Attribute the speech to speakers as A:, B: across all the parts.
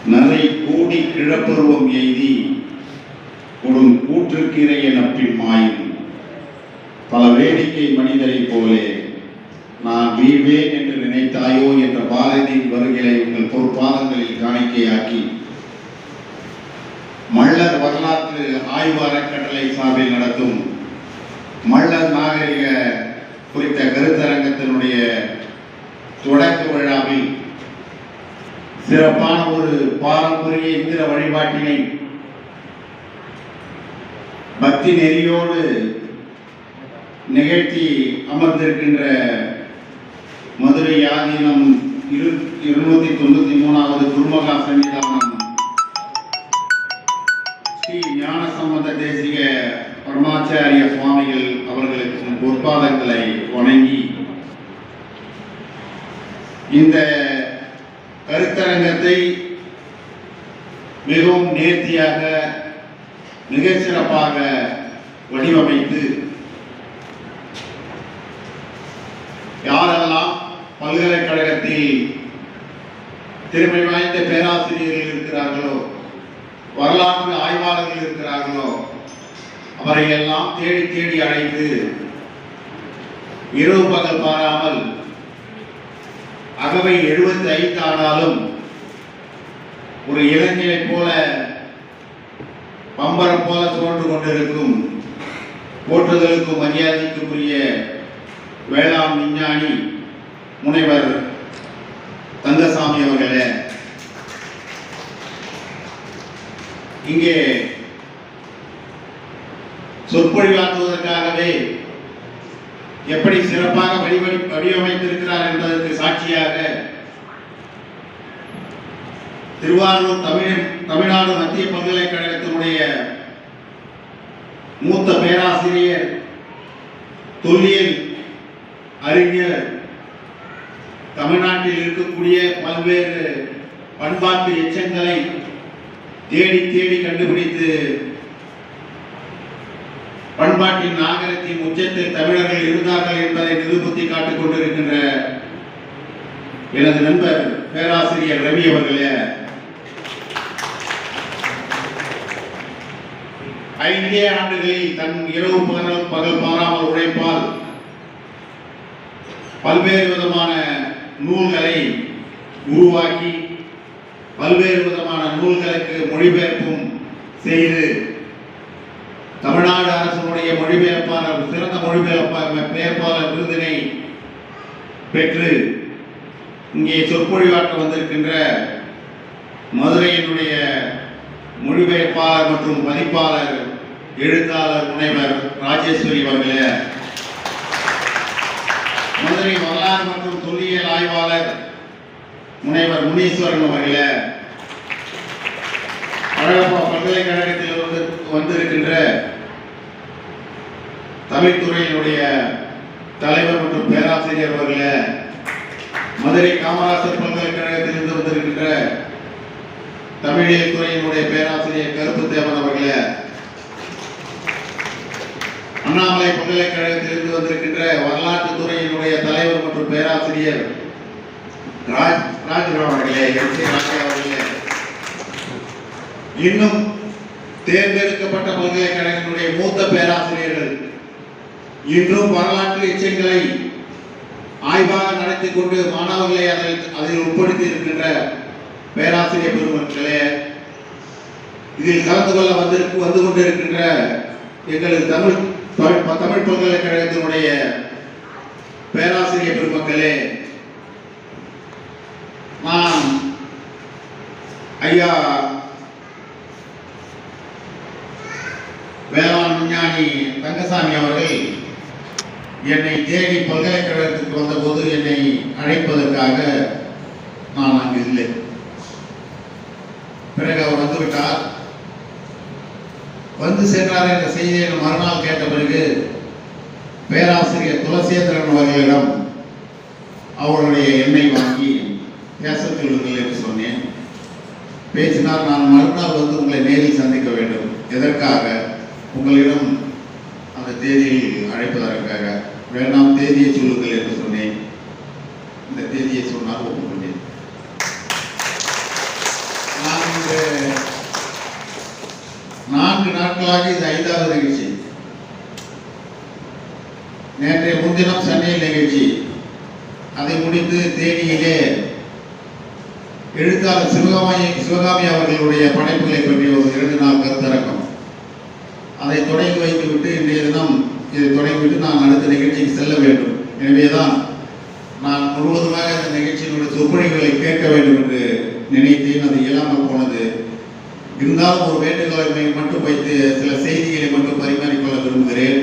A: நரை கூடி கிழப்பருவம் எய்தி கொடும் கூற்றுக்கிரை எனப்பின் மாயும் பல வேடிக்கை மனிதரை போலே நான் வீழ்வேன் என்று நினைத்தாயோ என்ற பாரதியின் வருகளை உங்கள் பொறுப்பாதங்களில் காணிக்கையாக்கி மள்ளர் வரலாற்று ஆய்வு அறக்கட்டளை சார்பில் நடத்தும் மள்ளர் நாகரிக குறித்த கருத்தரங்கத்தினுடைய தொடக்க விழாவில் சிறப்பான ஒரு பாரம்பரிய இந்திர வழிபாட்டினை பக்தி நெறியோடு நிகழ்த்தி அமர்ந்திருக்கின்ற மதுரை ஆதீனம் 293வது குருமகா சன்னிதானம் ஸ்ரீ ஞானசம்பந்த தேசிக பரமாச்சாரிய சுவாமிகள் அவர்களுக்கு பொற்பாதங்களை வணங்கி இந்த கருத்தரங்கத்தை மிகவும் நேர்த்தியாக மிக சிறப்பாக வடிவமைத்து யாரெல்லாம் பல்கலைக்கழகத்தில் திறமை வாய்ந்த பேராசிரியர்கள் இருக்கிறார்களோ, வரலாற்று ஆய்வாளர்கள் இருக்கிறார்களோ, அவரையெல்லாம் தேடி தேடி அழைத்து இரவு பகல் பாராமல் அகவை 75 ஆனாலும் ஒரு இளைஞரை போல பம்பரம் போல சுழன்று கொண்டிருக்கும் போற்றுதலுக்கும் மரியாதைக்குரிய வேளாண் விஞ்ஞானி முனைவர் தங்கசாமி அவர்களே, இங்கே சொற்பொழிவாற்றுவதற்காகவே எப்படி சிறப்பாக வடிவமைத்திருக்கிறார் என்பதற்கு சாட்சியாக திருவாரூர் தமிழ்நாடு மத்திய பல்கலைக்கழகத்தினுடைய மூத்த பேராசிரியர், தொல்லியல் அறிஞர், தமிழ்நாட்டில் இருக்கக்கூடிய பல்வேறு பண்பாட்டு எச்சங்களை தேடி தேடி கண்டுபிடித்து பண்பாட்டின் நாகரத்தின் உச்சத்தில் தமிழர்கள் இருந்தார்கள் என்பதை நிரூபித்து காட்டிக் கொண்டிருக்கின்ற எனது நண்பர் பேராசிரியர் ரவி அவர்களே, 5 ஆண்டுகளில் தன் இரவு பகல் பாராமல் உழைப்பால் பல்வேறு விதமான நூல்களை உருவாக்கி பல்வேறு விதமான நூல்களுக்கு மொழிபெயர்ப்பும் செய்து தமிழ்நாடு அரசினுடைய மொழிபெயர்ப்பாளர் சிறந்த மொழிபெயர்ப்பாளர் விருதினை பெற்று இங்கே சொற்பொழிவாற்ற வந்திருக்கின்ற மதுரையினுடைய மொழிபெயர்ப்பாளர் மற்றும் பதிப்பாளர் எழுத்தாளர் முனைவர் ராஜேஸ்வரி அவர்களே, மதுரை வரலாறு மற்றும் தொல்லியல் ஆய்வாளர் முனைவர் முனீஸ்வரன் அவர்களே, அழகப்பா பல்கலைக்கழகத்தில் வந்திருக்கின்ற தமிழ்துறையினுடைய தலைவர் மற்றும் பேராசிரியர் அவர்களே, மதுரை காமராசர் பல்கலைக்கழகத்திலிருந்து வந்திருக்கின்ற தமிழியல் துறையினுடைய பேராசிரியர் கருப்பு தேவன் அவர்களே, அண்ணாமலை பல்கலைக்கழகத்திலிருந்து வந்திருக்கின்ற வரலாற்று துறையினுடைய தலைவர் மற்றும் பேராசிரியர் ராஜ்ராவ் அவர்களே, அவர்களே, இன்னும் தேர்ந்தெடுக்கப்பட்ட பல்கலைக்கழகத்தினுடைய மூத்த பேராசிரியர்கள், இன்றும் வரலாற்று எச்சங்களை ஆய்வாக நடத்தி கொண்டு மாணவர்களை அதில் உட்படுத்தி இருக்கின்ற பேராசிரியர் பெருமக்களே, இதில் கலந்து கொள்ள வந்து கொண்டிருக்கின்ற எங்களது தமிழ் பல்கலைக்கழகத்தினுடைய பேராசிரியர் பெருமக்களே, நான் ஐயா வேளாண் விஞ்ஞானி தங்கசாமி அவர்கள் என்னை தேடி பல்கலைக்கழகத்துக்கு வந்தபோது என்னை அழைப்பதற்காக நான் அங்கு இல்லை. பிறகு அவர் வந்துவிட்டார். வந்து சென்றார் என்ற செய்தியை மறுநாள் கேட்ட பிறகு பேராசிரியர் துளசேந்திரன் அவர்களிடம் அவருடைய எண்ணை வாங்கி பேச சொல்லுங்கள் என்று சொன்னேன். பேசினார். நான் மறுநாள் வந்து உங்களை நேரில் சந்திக்க வேண்டும். எதற்காக? உங்களிடம் அந்த தேதியில் அழைப்பதற்காக. வேண்டாம், தேதியை சொல்லுங்கள் என்று சொன்னேன். இந்த தேதியை சொன்னால் ஒப்புக்கொண்டேன். நான் 4 நாட்களாக இது 5வது நிகழ்ச்சி. நேற்றைய முன்தினம் சென்னையில் நிகழ்ச்சி, அதை முடித்து தேனியிலே எழுத்தாளர் சிவகாமி அவர்களுடைய படைப்புகளை பற்றிய ஒரு 2 நாள் கருத்தரங்கம், அதை தொடங்கி வைத்துவிட்டு இன்றைய தினம் இதை தொடங்கிவிட்டு நான் அடுத்த நிகழ்ச்சிக்கு செல்ல வேண்டும். எனவேதான் நான் முழுவதுமாக இந்த நிகழ்ச்சியினுடைய சொற்பொழிவுகளை கேட்க வேண்டும் என்று நினைத்தேன். அது இயலாமல் போனது. இருந்தாலும் ஒரு வேண்டுகோளை மட்டும் வைத்து சில செய்திகளை மட்டும் பரிமாறிக்கொள்ள விரும்புகிறேன்.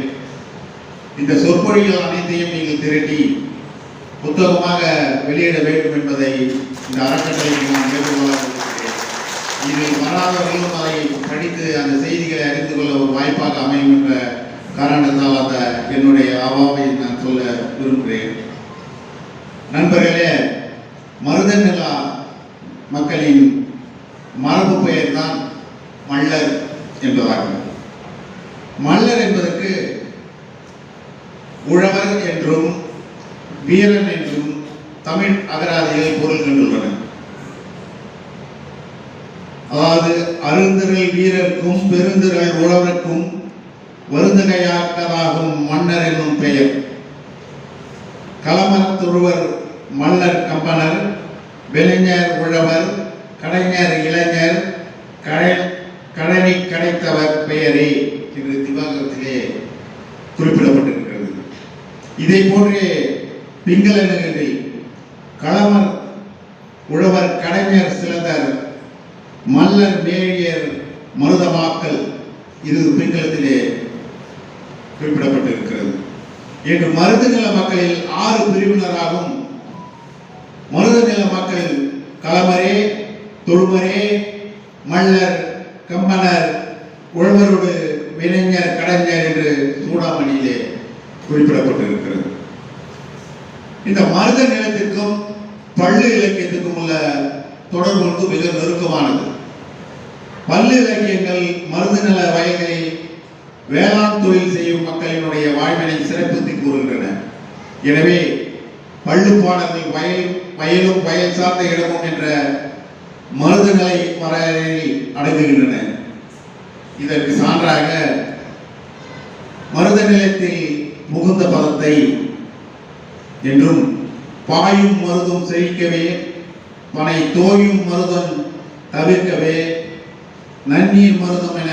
A: இந்த சொற்பொழிவுகள் அனைத்தையும் நீங்கள் திரட்டி புத்தகமாக வெளியிட வேண்டும் என்பதை இந்த அறக்கட்டளைக்கு நான் கேட்டுக்கொள்ள விரும்புகிறேன். இதில் வராதவர்களும் அதை படித்து அந்த செய்திகளை அறிந்து கொள்ள ஒரு வாய்ப்பாக அமையும் என்ற காரணத்தால் அந்த என்னுடைய அவாவை நான் சொல்ல விரும்புகிறேன். நண்பர்களே, மருதநிலா மக்களின் மரபு பெயர் தான் மள்ளர் என்பதாகும். மள்ளர் என்பதற்கு உழவர் என்றும் வீரன் என்றும் தமிழ் அகராதிகள் பொருள் கண்டுள்ளன. அதாவது அருந்திரல் வீரருக்கும் பெருந்திரல் உழவருக்கும் வருந்தகையாக்கதாகும் மன்னர் என்னும் பெயர். களமரத்துருவர் மல்லர் கம்பனர், விளைஞர் உழவர், கடைஞர் இளைஞர், கடனி கிடைத்தவர் பெயரே என்று திவாகரத்திலே குறிப்பிடப்பட்டிருக்கிறது. இதை போன்றே பிங்கள நிகழ்வில் களமர் உழவர், கடைஞர் சிலதர், மல்லர் மேழியர் மருதமாக்கல் இது பிங்களத்திலே குறிப்பிடப்பட்டிருக்கிறது. இன்று மருதநில மக்களில் 6 பிரிவினராகும். மருதநில மக்கள் களமரே, தொழுமரே, மல்லர், கம்பனர், உழவரோடு விளைஞர், கடைஞர் என்று சூடாமணியிலே குறிப்பிடப்பட்டிருக்கிறது. இந்த மருத நிலத்திற்கும் பள்ளு இலக்கியத்திற்கும் உள்ள தொடர்பு வந்து மிக நெருக்கமானது. பள்ளு இலக்கியங்கள் மருதநில வயல்களில் வேளாண் தொழில் செய்யும் மக்களினுடைய வாழ்வினை சிறப்பித்து கூறுகின்றன. எனவே பள்ளு பாடல்கள் வயலும் வயல் சார்ந்த இடமும் என்ற மருதநிலை வரையில் அடங்குகின்றன. இதற்கு சான்றாக மருத நிலத்தில் முகுந்த பதத்தை என்றும் பாயும் மருதும் செழிக்கவே பனை தோயும் மருதம் தவிர்க்கவே நன்னீர் மருதம் என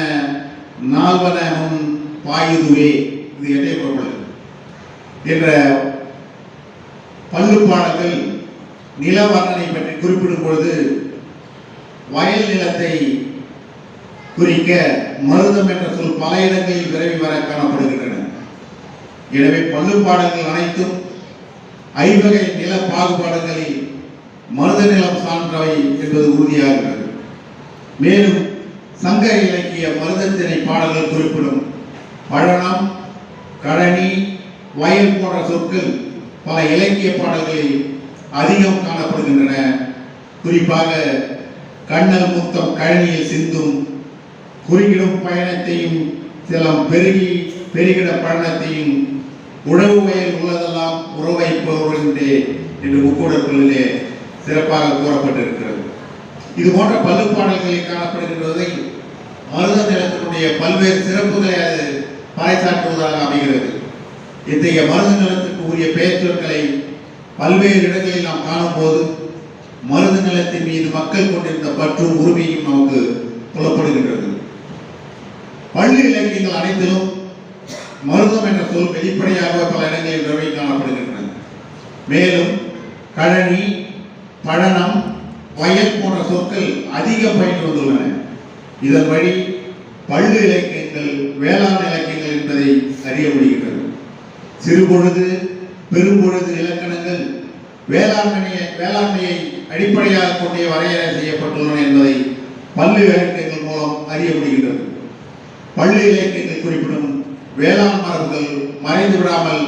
A: நால்வன முன் பாயுதுவே இது எதை பொருள் என்ற பல்லு பாடல்கள் நில வர்ணனை பற்றி குறிப்பிடும் பொழுது வயல் நிலத்தை குறிக்க மருதம் என்ற சொல் பல இடங்களில் விரைவி வர காணப்படுகின்றன. எனவே பல்லு பாடல்கள் அனைத்தும் ஐவகை நில பாகுபாடுகளில் மருத நிலம் சான்றவை என்பது உறுதியாகிறது. மேலும் சங்க இலக்கிய மருதத்திணை பாடல்கள் குறிப்பிடும் பழனம், கடனி, வயல் போன்ற சொற்கள் பல இலக்கிய பாடல்களில் அதிகம் காணப்படுகின்றன. குறிப்பாக கண்ணல் முத்தம் கழனியில் சிந்தும், குறுகிடும் பயணத்தையும் சிலம் பெருகிட பயணத்தையும் உழவு வயல் உள்ளதெல்லாம் உறவை பொருளே என்று முக்கூடற்குள்ளிலே சிறப்பாக கூறப்பட்டிருக்கிறது. இது போன்ற பல்லுப்பாடல்களில் காணப்படுகின்றதை மருத நிலத்தினுடைய பல்வேறு சிறப்புகளை அது பறைசாற்றுவதாக அமைகிறது. இத்தகைய மருத நிலத்திற்கு உரிய பெயர் சொற்களை பல்வேறு இடங்களில் நாம் காணும்போது மருத நிலத்தின் மீது மக்கள் கொண்டிருந்த பற்றும் உரிமையும் நமக்கு புலப்படுகின்றது. பள்ளி இலக்கியங்கள் அனைத்திலும் மருதம் என்ற சொல் வெளிப்படையாக பல இடங்களில் நிறுவி காணப்படுகின்றன. மேலும் கழனி, பழனம், வயல் போன்ற சொற்கள் அதிக பயின்று வந்துள்ளன. இதன் வழி பள்ளு இலக்கியங்கள் வேளாண் இலக்கியங்கள் என்பதை அறிய முடிகிறது. சிறுபொழுது, பெரும்பொழுது இலக்கணங்கள் வேளாண்மையை அடிப்படையாக கொண்டே வரையறை செய்யப்பட்டுள்ளன என்பதை பள்ளு இலக்கியங்கள் மூலம் அறிய முடிகிறது. பள்ளு இலக்கியங்கள் குறிப்பிடும் வேளாண் மரபுகள் மறைந்து விடாமல்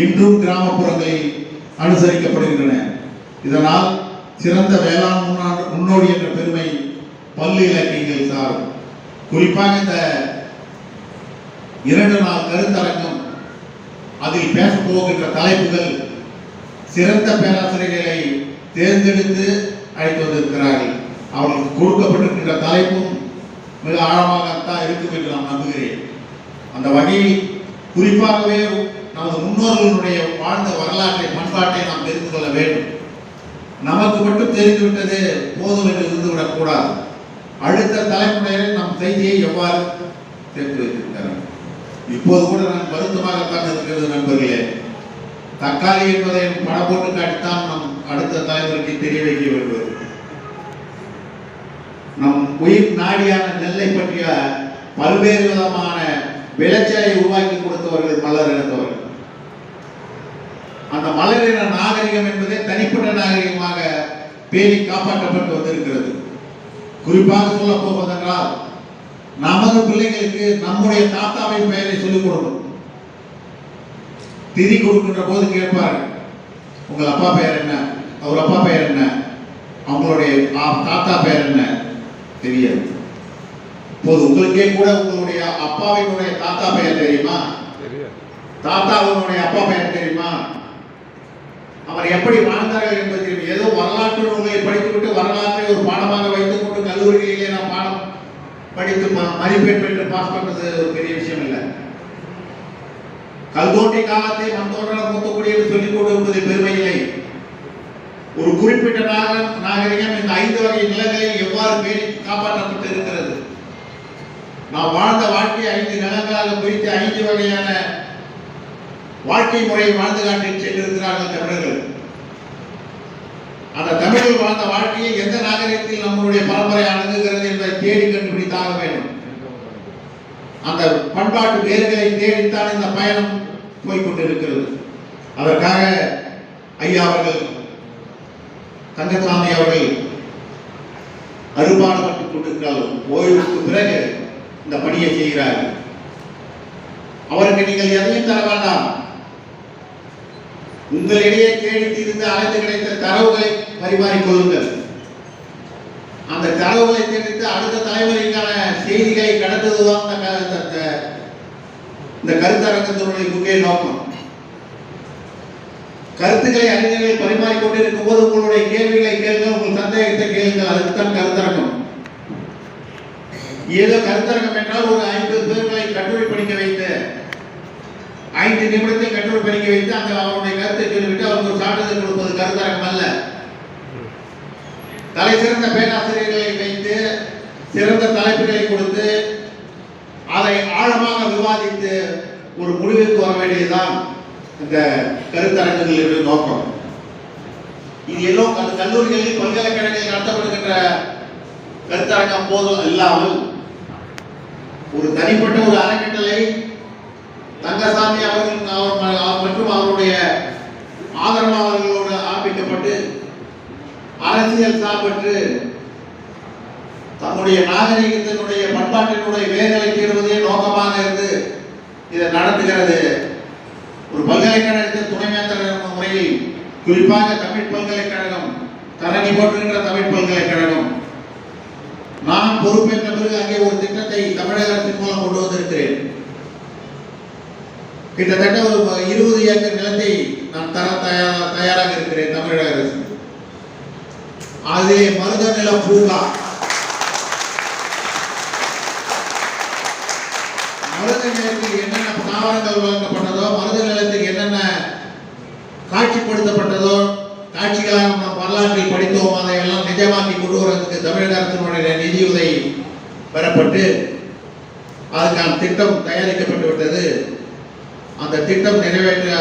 A: இன்றும் கிராமப்புறங்களில் அனுசரிக்கப்படுகின்றன. இதனால் சிறந்த வேளாண் முன்னோடி என்ற பெருமை பள்ளு இலக்கியங்கள் சாரும். குறிப்பாக இந்த 2 நாள் கருத்தரங்கம், அதில் பேச போகின்ற தலைப்புகள் சிறந்த பேராசிரியர்களை தேர்ந்தெடுத்து அழைத்து வந்திருக்கிறார்கள். அவர்களுக்கு கொடுக்கப்பட்டிருக்கின்ற தலைப்பும் மிக ஆழமாகத்தான் இருக்கும் என்று நான் நம்புகிறேன். அந்த வகையில் குறிப்பாகவே நமது முன்னோர்களுடைய வாழ்ந்த வரலாற்றை பண்பாட்டை நாம் தெரிந்து கொள்ள வேண்டும். நமக்கு மட்டும் தெரிந்துவிட்டது போதும் என்று இருந்துவிடக்கூடாது. அடுத்த தலைமுறையில் நம் செய்தியை எவ்வாறு சேர்த்து வைத்திருக்கிறார். இப்போது கூட நான் வருத்தமாகத்தான் இருக்கிறது நண்பர்களே. தக்காளி என்பதை படம் போட்டு காட்டித்தான் நம் அடுத்த தலைமுறைக்கு தெரிய வைக்க வேண்டும். நம் உயிர் நாடியான நெல்லை பற்றிய பல்வேறு விதமான விளைச்சலை உருவாக்கி கொடுத்தவர்கள் மலர் இனத்தவர்கள். அந்த மலரின நாகரிகம் என்பதே தனிப்பட்ட நாகரிகமாக பேணி காப்பாற்றப்பட்டு வந்திருக்கிறது. குறிப்பாக சொல்ல போவதென்றால் நமது பிள்ளைகளுக்கு நம்முடைய தாத்தாவின் பெயரை சொல்லிக் கொடுக்கணும். திதி கொடுக்கின்ற போது கேட்பார்கள், உங்கள் அப்பா பெயர் என்ன, அவர் அப்பா பெயர் என்ன, அவங்களுடைய தாத்தா பெயர் என்ன தெரியாது. இப்போது உங்களுக்கே கூட உங்களுடைய அப்பாவினுடைய தாத்தா பெயர் தெரியுமா? தாத்தாவினுடைய அப்பா பெயர் தெரியுமா? அவர் எப்படி வாழ்ந்தார்கள் என்பது தெரியும். ஏதோ வரலாற்று நூல்களை படித்துவிட்டு வரலாற்றை ஒரு பாடமாக வைத்துக் கொண்டு கல்லூரிகளிலே நாம் பாடம் படித்து மதிப்பெண் பெற்று பாஸ் பண்றது ஒரு பெரிய விஷயம் இல்லை. கல் தோன்றி காலத்தை மண் தோன்ற மூத்தக்கூடிய சொல்லிக் கொண்டிருப்பது பெருமை இல்லை. ஒரு குறிப்பிட்ட நாகரிகம் இந்த 5 வகை நிலங்களில் எவ்வாறு பேணி காப்பாற்றப்பட்டு இருக்கிறது. நாம் வாழ்ந்த வாழ்க்கையை 5 நிலங்களாக பிரித்து 5 வகையான வாழ்க்கை முறையை வாழ்ந்து காட்டி சென்றிருக்கிறார்கள் தமிழர்கள். அந்த தமிழர்கள் வாழ்ந்த வாழ்க்கையை எந்த நாகரிகத்தில் நம்மளுடைய பரம்பரை அணுகுகிறது என்பதை தேடி கண்டுபிடித்தாக வேண்டும். அந்த பண்பாட்டு வேர்களை தேடித்தான் இந்த பயணம் போய்கொண்டிருக்கிறது. அதற்காக ஐயா அவர்கள், தங்கசாமி அவர்கள் அறுபாடுபட்டுக் கொண்டிருக்கிறார்கள். ஓய்வுக்கு பிறகு இந்த பணியை செய்கிறார்கள். அவருக்கு நீங்கள் எதையும் தர வேண்டாம். உங்களிடையே தேடி தீர்ந்து அழைத்து கிடைத்த தரவுகளை பரிமாறிக்கொள்ளுங்கள். அந்த தரவுகளை தெரிவித்து அடுத்த தலைமுறைக்கான செய்திகளை கடத்துவதுதான் இந்த கருத்தரங்கத்தினுடைய முக்கிய நோக்கம். கருத்துக்களை அறிஞர்கள் பரிமாறிக்கொண்டிருக்கும் போது உங்களுடைய கேள்விகளை கேளுங்கள், உங்கள் சந்தேகத்தை கேளுங்கள். அதுக்குத்தான் கருத்தரங்கம். ஏதோ கருத்தரங்கம் என்றால் ஒரு 50 பேர்களை கட்டுரை படிக்க வைத்து 5 நிமிடத்தில் கட்டுரை படிக்க வைத்து அந்த அவருடைய கருத்தை சொல்லிவிட்டு அவருக்கு ஒரு சான்றிதழ் கொடுப்பது கருத்தரங்கம் அல்ல. தலை சிறந்த பேராசிரியர்களை வைத்து சிறந்த தலைப்புகளை கொடுத்து அதை ஆழமாக விவாதித்து ஒரு முடிவுக்கு வர வேண்டியதுதான் இந்த கருத்தரங்குகளின் நோக்கம். இது எல்லாம் கல்லூரிகளில் பல்கலைக்கழகங்களில் நடத்தப்படுகின்ற கருத்தரங்கம் போதும் இல்லாமல் ஒரு தனிப்பட்ட ஒரு அறக்கட்டளை தங்கசாமி அவர்கள் மற்றும் அவருடைய ஆதரவாளர்களோடு ஆரம்பிக்கப்பட்டு அரசியல் சார்பற்று தம்முடைய நாகரிகத்தினுடைய பண்பாட்டினுடைய வேர்களை தேடுவதே நோக்கமாக இருந்து இதை நடத்துகிறது. ஒரு பல்கலைக்கழகத்தின் துணைவேந்தர் முறையில் குறிப்பாக தமிழ் பல்கலைக்கழகம், தரணி போற்றுகின்ற தமிழ் பல்கலைக்கழகம், நான் பொறுப்பேற்ற பிறகு அங்கே ஒரு திட்டத்தை தமிழக அரசின் மூலம் கொண்டு வந்திருக்கிறேன். கிட்டத்தட்ட ஒரு 20 ஏக்கர் நிலத்தை நான் தர தயாராக இருக்கிறேன் தமிழக அரசு. அதிலே மருத நில பூங்கா, மருத நிலத்தில் என்னென்ன தாவரங்கள் வழங்கப்பட்டதோ, மருத நிலத்தில் என்னென்ன காட்சிப்படுத்தப்பட்டதோ, காட்சிகளாக நம் வரலாற்றில் படித்தோம், அதையெல்லாம் நிஜமாக்கி கொண்டு வருவதற்கு தமிழக அரசினுடைய நிதியுதவி பெறப்பட்டு அதுக்கான திட்டம் தயாரிக்கப்பட்டு விட்டது. அந்த திட்டம் நிறைவேற்ற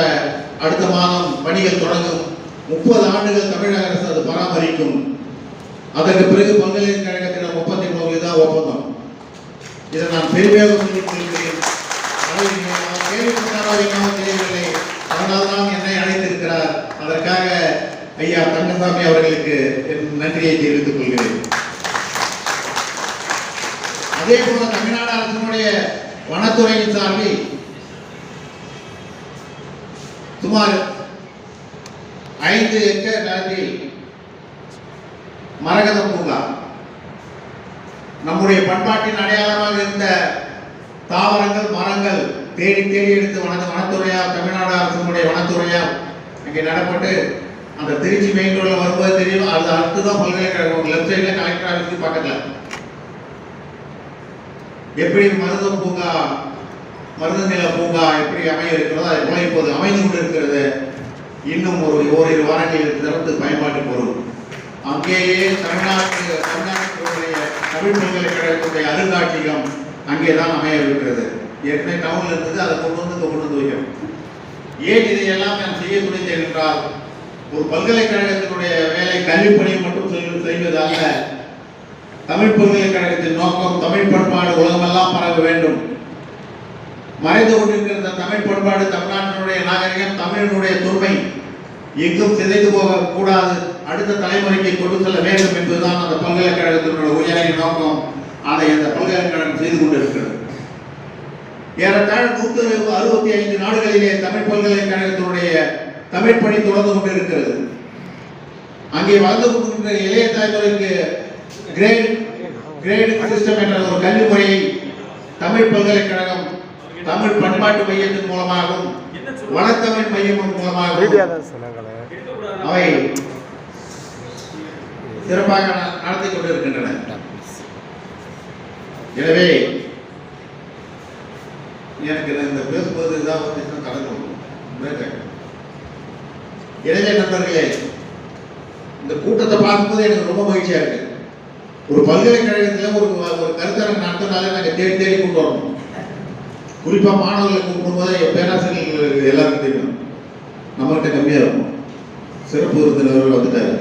A: அடுத்த மாதம் பணிகள் தொடங்கும். 30 ஆண்டுகள் தமிழக அரசு அது பராமரிக்கும். அதற்கு பிறகு பல்கலைக்கழகத்திடம் 33 தான் ஒப்பந்தம். இதை நான் பெருமையாக சொல்லிக் கொள்கிறேன். கேள்விப்பட்டாரோ என்னவோ தெரியவில்லை, அதனால்தான் என்னை அழைத்திருக்கிறார். அதற்காக ஐயா தங்கசாமி அவர்களுக்கு என் நன்றியை தெரிவித்துக் கொள்கிறேன். அதே போல தமிழ்நாடு அரசினுடைய வனத்துறையின் சார்பில் சுமார் 5 ஏக்கர் நிலத்தில் மரகத பூங்கா, நம்முடைய பண்பாட்டின் அடையாளமாக இருந்த தாவரங்கள் மரங்கள் தேடி தேடி எடுத்து வனத்துறையார், தமிழ்நாடு அரசினுடைய வனத்துறையார் அங்கே நடப்பட்டு அந்த திருச்சி மெயின் ரோட்ல வரும்போது தெரியும். அது அடுத்துதான் பல்கலைக்கழகம். லெப்ட் சைட்ல கலெக்டர் ஆஃபீஸ் பக்கத்தில் எப்படி மருத நில பூங்கா எப்படி அமைய இருக்கிறதோ அதை போல இப்போது அமைந்து கொண்டு இருக்கிறது. இன்னும் ஓரிரு வாரங்களில் திறந்து பயன்பாட்டுக்கு வரும். அங்கேயே தமிழ்நாட்டுடைய தமிழ் பல்கலைக்கழகத்துடைய அருங்காட்சியகம் அங்கேதான் அமைய இருக்கிறது. ஏற்கனவே டவுன்ல இருந்தது, அதை கொண்டு வந்து வைக்கணும். ஏன் இதையெல்லாம் நான் செய்ய துணிந்தேன் என்றால், ஒரு பல்கலைக்கழகத்தினுடைய வேலை கல்வி பணியை மட்டும் செய்வது அல்ல. தமிழ் பல்கலைக்கழகத்தின் நோக்கம் தமிழ் பண்பாடு உலகமெல்லாம் பரவ வேண்டும். மறைந்து கொண்டிருக்கிற தமிழ் பண்பாடு, தமிழ்நாட்டினுடைய நாகரிகம், தமிழினுடைய தொன்மை எங்கும் சிதைந்து போக கூடாது, அடுத்த தலைமுறைக்கு கொண்டு செல்ல வேண்டும் என்பதுதான் அந்த பல்கலைக்கழகத்தினுடைய உயரிய நோக்கம். அதை அந்த பல்கலைக்கழகம் செய்து கொண்டிருக்கிறது. ஏறத்தாழ 165 நாடுகளிலே தமிழ் பல்கலைக்கழகத்தினுடைய தமிழ் பணி தொடர்ந்து கொண்டிருக்கிறது. அங்கே வளர்ந்து கொண்டிருக்கிற இளைய தலைமுறைக்கு கிரேட் சிஸ்டம் என்ற ஒரு கல்வி முறையை தமிழ் பல்கலைக்கழகம் தமிழ் பண்பாட்டு மையத்தின் மூலமாகவும் வளத்தமிழ் மையத்தின் மூலமாகவும் அவை சிறப்பாக நடத்தி கொண்டிருக்கின்றன. எனவே எனக்கு இந்த பேசும்போது இதாக வந்து கடந்து. எனவே நண்பர்களே, இந்த கூட்டத்தை பார்க்கும்போது எனக்கு ரொம்ப மகிழ்ச்சியா இருக்கு. ஒரு பல்கலைக்கழகத்தில் ஒரு கருத்தரங்கு நடத்தினாலே நாங்கள் தேடி கொண்டு வரணும். குறிப்பா மாணவர்களை கூப்பிடும்போது பேராசிரியர்கள் எல்லாருக்கும் தெரியும், நம்மகிட்ட கம்மியா இருக்கும். சிறப்பு விருந்தினர் வந்துட்டாரு,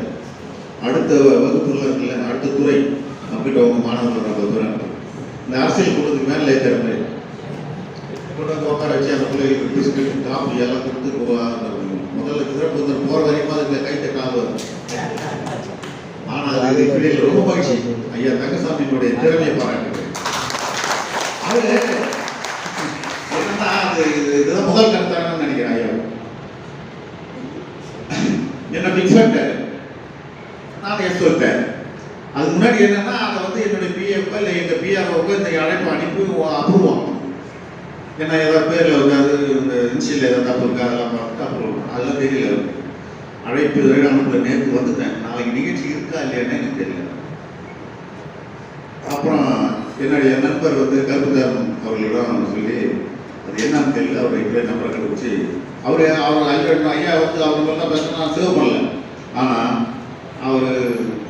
A: அடுத்த வகுப்புல இருக்குல்ல, அடுத்த துறை நம்மகிட்ட உங்க மாணவர்கள் இந்த அரசியல் கூட்டத்துக்கு மேலே திறமை கொண்டு வந்து உட்கார வச்சு அந்த பிள்ளைகளுக்கு பிஸ்கட் காஃபி எல்லாம் கொடுத்து முதல்ல சிறப்பு விருந்தினர் போற வரைக்கும் அதுக்கு கைத்த கால் வரும். ஆனால் அது பிள்ளைகள் ரொம்ப மகிழ்ச்சி. ஐயா தங்கசாமியினுடைய திறமையை பாராட்டுகிறேன். அது என்னன்னா, இதுதான் முதல் கருத்தாங்கன்னு நினைக்கிறேன். ஐயா என்ன பிக்ஸ் பண்ணிட்டாரு, நான் எஸ் சொல்லிட்டேன். அதுக்கு முன்னாடி என்னன்னா, அதை வந்து என்னுடைய பிஎஃப் இல்லை எங்கள் பிஆர்ஓக்கு இந்த அழைப்பு அனுப்பி அப்ரூவ் ஆகணும். ஏன்னா ஏதாவது பேரில் வந்து அது இந்த இன்சியல் ஏதாவது தப்பு இருக்கா அதெல்லாம் பார்த்து அப்ரூவ் அதெல்லாம் தெரியல. அழைப்பு அனுப்பல, நேற்று வந்துட்டேன். நாளைக்கு நிகழ்ச்சி இருக்கா இல்லையான்னு எனக்கு தெரியல. அப்புறம் என்னுடைய நண்பர் வந்து கருப்புதாரன் அவர்களிடம் சொல்லி அது என்னன்னு தெரியல, அவர் இப்படியே நம்பரை கண்டுபிடிச்சி அவர் ஐயா வந்து அவங்களெல்லாம் பேசினா சேவ் பண்ணல. ஆனால் அவர்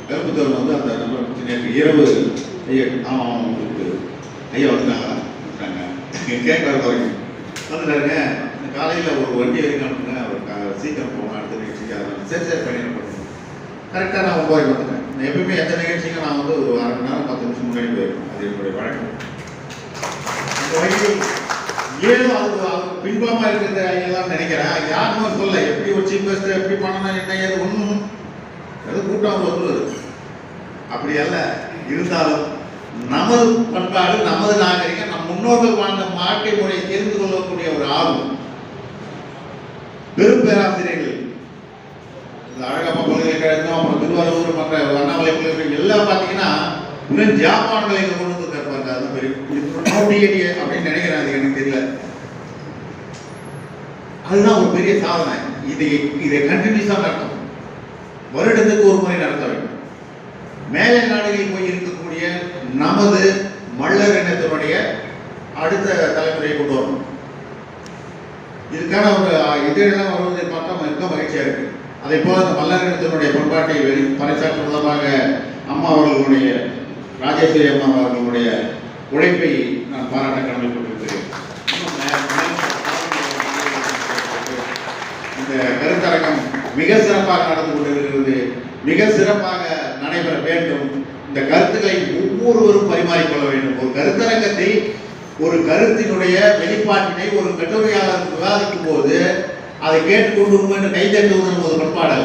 A: கருப்புதாரன் வந்து அந்த நம்பரை நேற்று இரவு அவங்களுக்கு ஐயா வந்துட்டாங்க கேட்க வரைக்கும் வந்துட்டாருங்க. காலையில் ஒரு வண்டி வரைக்கும் அனுப்புங்க, அவர் சீக்கிரம் போகணும் அடுத்த நிகழ்ச்சிக்கு. அதனால் சரி பண்ணிடணும். கரெக்டாக நான் போய் வந்துட்டேன். நான் எப்பயுமே எந்த நிகழ்ச்சிக்கும் நான் வந்து ஒரு 1/2 மணி நேரம் 10 நிமிஷம் முன்னாடி போயிருக்கேன். அது என்னுடைய வழக்கம். அந்த வகையில் ஏதோ அது பின்பலமாக இருக்கிறது ஐயெல்லாம் நினைக்கிறேன். யாருமே சொல்ல எப்படி ஒரு சீஃப் கெஸ்ட் எப்படி பண்ணணும் என்ன ஏது ஒன்றும் ஏதோ கூட்டம் வந்துடுது அப்படி அல்ல. இருந்தாலும் நமது பண்பாடு, நமது நாகரிகம், நம் முன்னோர்கள் வாழ்ந்த வாழ்க்கை முறையை தெரிந்து கொள்ளக்கூடிய ஒரு ஆர்வம் பெரும் பேராசிரியர்கள் அழகப்பா பல்கலைக்கழகம், அப்புறம் திருவாரூர், மற்ற அண்ணாமலை பல்கலைக்கழகம் எல்லாம் பார்த்தீங்கன்னா இன்னும் ஜாப்பான்களை கொண்டு வந்து இருப்பாங்க. அது பெரிய அப்படின்னு நினைக்கிறேன், அது எனக்கு தெரியல. அதுதான் ஒரு பெரிய சாதனை. இதை கண்டினியூஸாக நடத்தணும், வருடத்துக்கு ஒரு முறை நடத்த வேண்டும். மேலை நாடுகளில் போய் இருக்கக்கூடிய நமது மல்லர் இனத்தினுடைய அடுத்த தலைமுறையை கொண்டு வரணும். இதுக்கான ஒரு இதழெல்லாம் வருவதை பார்த்தா மிக மகிழ்ச்சியா இருக்கு. அதே போல அந்த மல்லர் இனத்தினுடைய பண்பாட்டை பறைசாற்றும் விதமாக அம்மா அவர்களுடைய ராஜேஸ்வரி அம்மா அவர்களுடைய உழைப்பை நான் பாராட்ட கடமைப்பட்டிருக்கிறேன். இந்த கருத்தரங்கம் மிக சிறப்பாக நடந்து கொண்டிருக்கிறது, மிக சிறப்பாக நடைபெற வேண்டும். இந்த கருத்துக்களை ஒவ்வொருவரும் பரிமாறிக்கொள்ள வேண்டும். ஒரு கருத்தரங்கத்தை, ஒரு கருத்தினுடைய வெளிப்பாட்டினை ஒரு கட்டுரையாளர் விவாதிக்கும் போது அதை கேட்டுக்கொண்டு கைதட்டுவது நமது பண்பாடு.